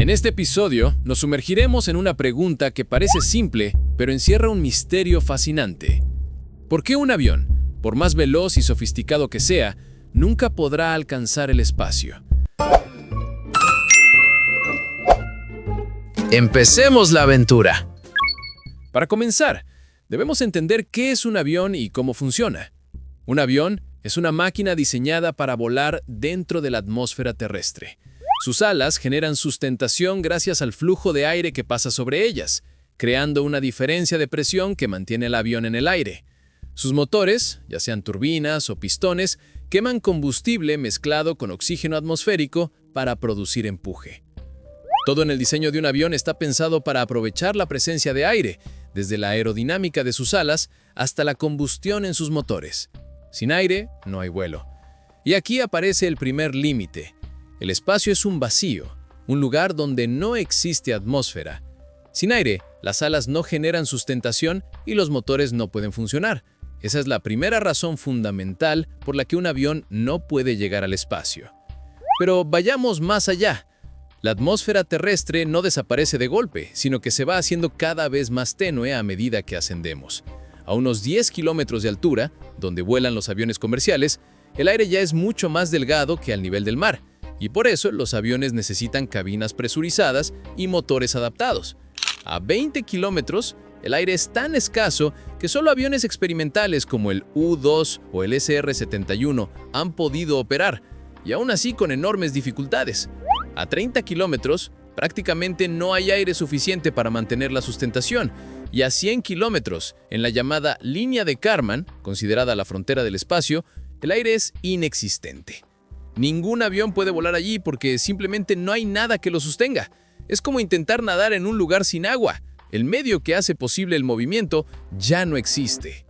En este episodio nos sumergiremos en una pregunta que parece simple, pero encierra un misterio fascinante. ¿Por qué un avión, por más veloz y sofisticado que sea, nunca podrá alcanzar el espacio? Empecemos la aventura. Para comenzar, debemos entender qué es un avión y cómo funciona. Un avión es una máquina diseñada para volar dentro de la atmósfera terrestre. Sus alas generan sustentación gracias al flujo de aire que pasa sobre ellas, creando una diferencia de presión que mantiene el avión en el aire. Sus motores, ya sean turbinas o pistones, queman combustible mezclado con oxígeno atmosférico para producir empuje. Todo en el diseño de un avión está pensado para aprovechar la presencia de aire, desde la aerodinámica de sus alas hasta la combustión en sus motores. Sin aire, no hay vuelo. Y aquí aparece el primer límite. El espacio es un vacío, un lugar donde no existe atmósfera. Sin aire, las alas no generan sustentación y los motores no pueden funcionar. Esa es la primera razón fundamental por la que un avión no puede llegar al espacio. Pero vayamos más allá. La atmósfera terrestre no desaparece de golpe, sino que se va haciendo cada vez más tenue a medida que ascendemos. A unos 10 kilómetros de altura, donde vuelan los aviones comerciales, el aire ya es mucho más delgado que al nivel del mar. Y por eso los aviones necesitan cabinas presurizadas y motores adaptados. A 20 kilómetros, el aire es tan escaso que solo aviones experimentales como el U-2 o el SR-71 han podido operar, y aún así con enormes dificultades. A 30 kilómetros, prácticamente no hay aire suficiente para mantener la sustentación, y a 100 kilómetros, en la llamada línea de Kármán, considerada la frontera del espacio, el aire es inexistente. Ningún avión puede volar allí porque simplemente no hay nada que lo sostenga. Es como intentar nadar en un lugar sin agua. El medio que hace posible el movimiento ya no existe.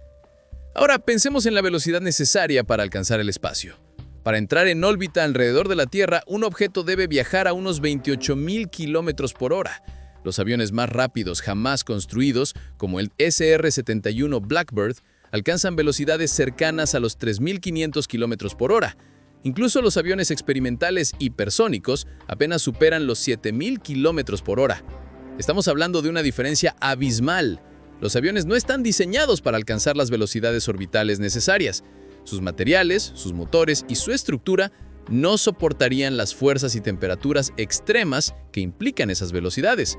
Ahora pensemos en la velocidad necesaria para alcanzar el espacio. Para entrar en órbita alrededor de la Tierra, un objeto debe viajar a unos 28,000 kilómetros por hora. Los aviones más rápidos jamás construidos, como el SR-71 Blackbird, alcanzan velocidades cercanas a los 3,500 kilómetros por hora. Incluso los aviones experimentales hipersónicos apenas superan los 7,000 kilómetros por hora. Estamos hablando de una diferencia abismal. Los aviones no están diseñados para alcanzar las velocidades orbitales necesarias. Sus materiales, sus motores y su estructura no soportarían las fuerzas y temperaturas extremas que implican esas velocidades.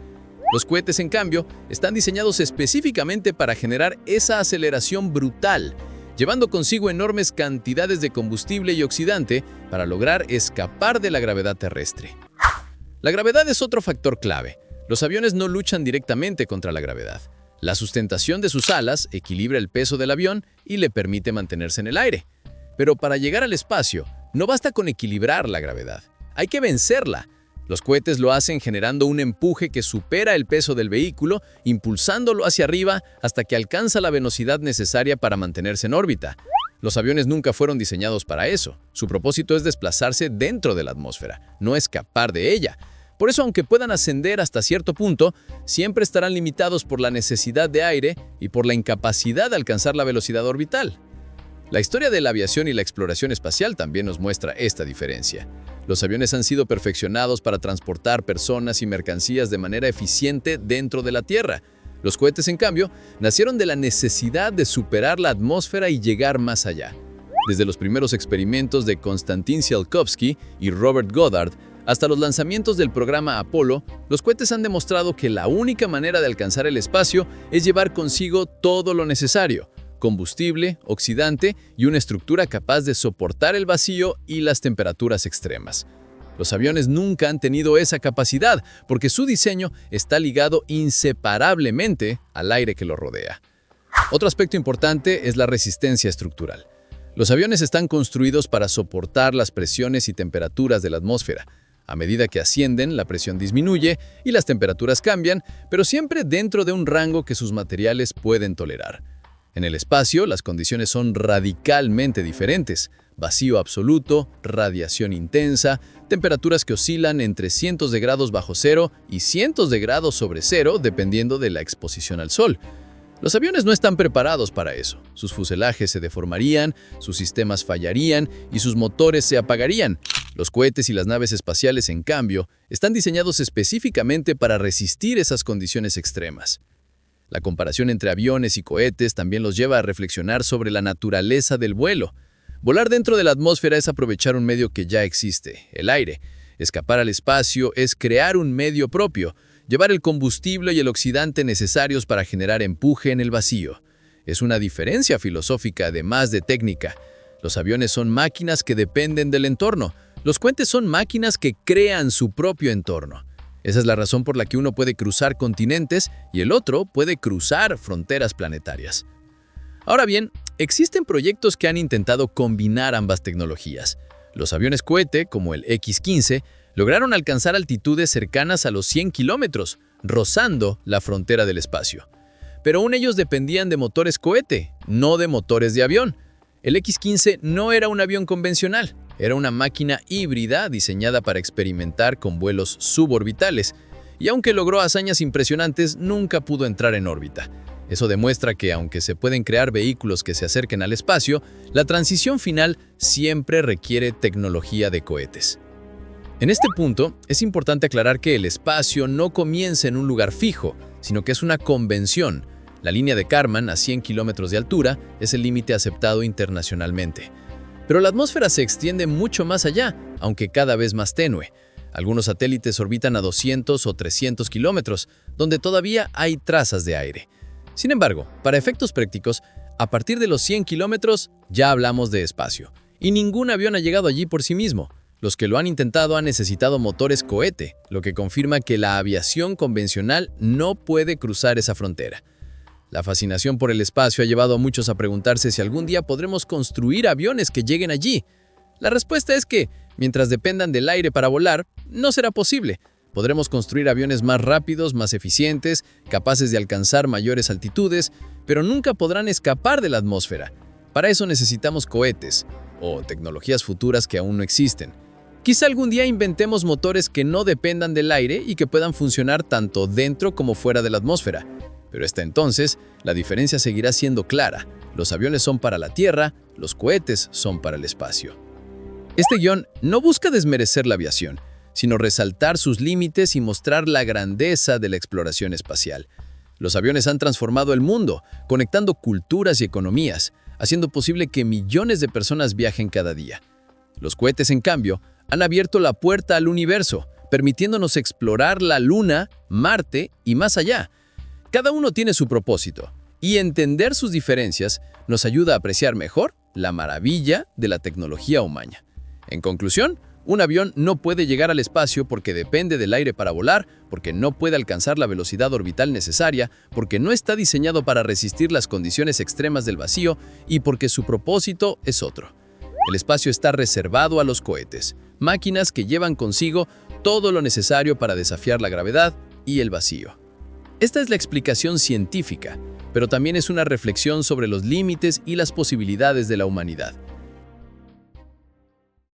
Los cohetes, en cambio, están diseñados específicamente para generar esa aceleración brutal, llevando consigo enormes cantidades de combustible y oxidante para lograr escapar de la gravedad terrestre. La gravedad es otro factor clave. Los aviones no luchan directamente contra la gravedad. La sustentación de sus alas equilibra el peso del avión y le permite mantenerse en el aire. Pero para llegar al espacio, no basta con equilibrar la gravedad. Hay que vencerla. Los cohetes lo hacen generando un empuje que supera el peso del vehículo, impulsándolo hacia arriba hasta que alcanza la velocidad necesaria para mantenerse en órbita. Los aviones nunca fueron diseñados para eso. Su propósito es desplazarse dentro de la atmósfera, no escapar de ella. Por eso, aunque puedan ascender hasta cierto punto, siempre estarán limitados por la necesidad de aire y por la incapacidad de alcanzar la velocidad orbital. La historia de la aviación y la exploración espacial también nos muestra esta diferencia. Los aviones han sido perfeccionados para transportar personas y mercancías de manera eficiente dentro de la Tierra. Los cohetes, en cambio, nacieron de la necesidad de superar la atmósfera y llegar más allá. Desde los primeros experimentos de Konstantin Tsiolkovsky y Robert Goddard hasta los lanzamientos del programa Apolo, los cohetes han demostrado que la única manera de alcanzar el espacio es llevar consigo todo lo necesario: combustible, oxidante y una estructura capaz de soportar el vacío y las temperaturas extremas. Los aviones nunca han tenido esa capacidad porque su diseño está ligado inseparablemente al aire que lo rodea. Otro aspecto importante es la resistencia estructural. Los aviones están construidos para soportar las presiones y temperaturas de la atmósfera. A medida que ascienden, la presión disminuye y las temperaturas cambian, pero siempre dentro de un rango que sus materiales pueden tolerar. En el espacio, las condiciones son radicalmente diferentes. Vacío absoluto, radiación intensa, temperaturas que oscilan entre cientos de grados bajo cero y cientos de grados sobre cero dependiendo de la exposición al sol. Los aviones no están preparados para eso. Sus fuselajes se deformarían, sus sistemas fallarían y sus motores se apagarían. Los cohetes y las naves espaciales, en cambio, están diseñados específicamente para resistir esas condiciones extremas. La comparación entre aviones y cohetes también los lleva a reflexionar sobre la naturaleza del vuelo. Volar dentro de la atmósfera es aprovechar un medio que ya existe, el aire. Escapar al espacio es crear un medio propio, llevar el combustible y el oxidante necesarios para generar empuje en el vacío. Es una diferencia filosófica además de técnica. Los aviones son máquinas que dependen del entorno. Los cohetes son máquinas que crean su propio entorno. Esa es la razón por la que uno puede cruzar continentes y el otro puede cruzar fronteras planetarias. Ahora bien, existen proyectos que han intentado combinar ambas tecnologías. Los aviones cohete, como el X-15, lograron alcanzar altitudes cercanas a los 100 kilómetros, rozando la frontera del espacio. Pero aún ellos dependían de motores cohete, no de motores de avión. El X-15 no era un avión convencional, era una máquina híbrida diseñada para experimentar con vuelos suborbitales, y aunque logró hazañas impresionantes, nunca pudo entrar en órbita. Eso demuestra que, aunque se pueden crear vehículos que se acerquen al espacio, la transición final siempre requiere tecnología de cohetes. En este punto, es importante aclarar que el espacio no comienza en un lugar fijo, sino que es una convención. La línea de Kármán, a 100 kilómetros de altura, es el límite aceptado internacionalmente. Pero la atmósfera se extiende mucho más allá, aunque cada vez más tenue. Algunos satélites orbitan a 200 o 300 kilómetros, donde todavía hay trazas de aire. Sin embargo, para efectos prácticos, a partir de los 100 kilómetros ya hablamos de espacio, y ningún avión ha llegado allí por sí mismo. Los que lo han intentado han necesitado motores cohete, lo que confirma que la aviación convencional no puede cruzar esa frontera. La fascinación por el espacio ha llevado a muchos a preguntarse si algún día podremos construir aviones que lleguen allí. La respuesta es que, mientras dependan del aire para volar, no será posible. Podremos construir aviones más rápidos, más eficientes, capaces de alcanzar mayores altitudes, pero nunca podrán escapar de la atmósfera. Para eso necesitamos cohetes, o tecnologías futuras que aún no existen. Quizá algún día inventemos motores que no dependan del aire y que puedan funcionar tanto dentro como fuera de la atmósfera. Pero hasta entonces, la diferencia seguirá siendo clara. Los aviones son para la Tierra, los cohetes son para el espacio. Este guión no busca desmerecer la aviación, sino resaltar sus límites y mostrar la grandeza de la exploración espacial. Los aviones han transformado el mundo, conectando culturas y economías, haciendo posible que millones de personas viajen cada día. Los cohetes, en cambio, han abierto la puerta al universo, permitiéndonos explorar la Luna, Marte y más allá. Cada uno tiene su propósito, y entender sus diferencias nos ayuda a apreciar mejor la maravilla de la tecnología humana. En conclusión, un avión no puede llegar al espacio porque depende del aire para volar, porque no puede alcanzar la velocidad orbital necesaria, porque no está diseñado para resistir las condiciones extremas del vacío y porque su propósito es otro. El espacio está reservado a los cohetes, máquinas que llevan consigo todo lo necesario para desafiar la gravedad y el vacío. Esta es la explicación científica, pero también es una reflexión sobre los límites y las posibilidades de la humanidad.